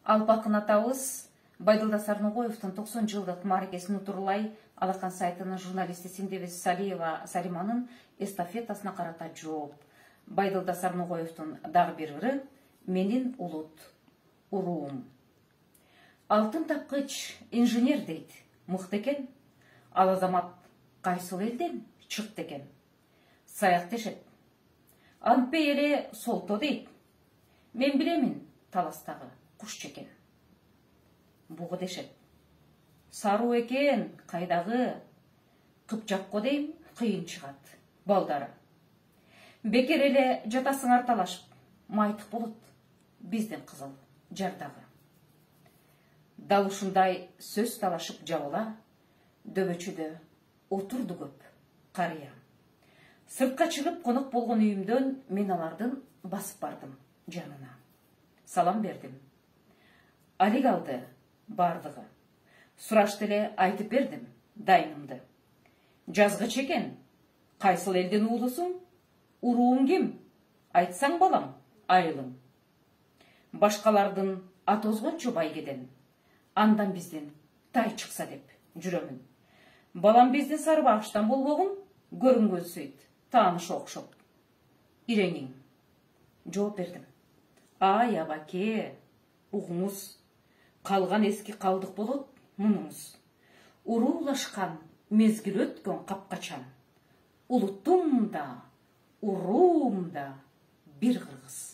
Алпакын атабыз Байдылда Сарногоевдун 90 жылдык мааракесин утурлай Алакан сайтынын журналисти Синдебиз Салиева Салиманын эстафетасына карата жооп. Байдылда Сарногоевдун дагы бир ыры «Менин улут, уруум». Алтын тапкыч инженер дейт, мыкты экен. Ал азамат кайсыл элден чыкты экен? Саяк дешет. Антпей эле солто дейт. Мен билемин Таластагы куш чекен. Бугу дешет. Саруу экен кайдагы, Кыпчакко дейм кыйын чыгат балдары. Бекер эле жатасыңар талашып, майтык болот биздин кызыл жардагы. Дал ушундай сөз талашып жабыла, дөбөчүдө отурду көп карыя. Сыртка чыгып конок болгон үйүмдөн мен алардын басып бардым жанына. Салам бердим. Алик алды бардыгы. Сурашты эле айтып бердим дайнымды. Жазгыч экен, кайсыл элдин уулусуң? Урууң ким? Айтсаң балам, айылың. Башкалардын ат озгончу байгеден, андан биздин тай чыкса деп жүрөмүн. Балам биздин Сарыбагыштан болбогун, көрүнгөн сөйт, тааныш окшоп. Иреңиң. Жооп бердим. Ай абаке, угуңуз, калган эски калдык болот мунуңуз. Уруулашкан мезгил өткөн капкачан. Улуттум да, уруум да бир кыргыз.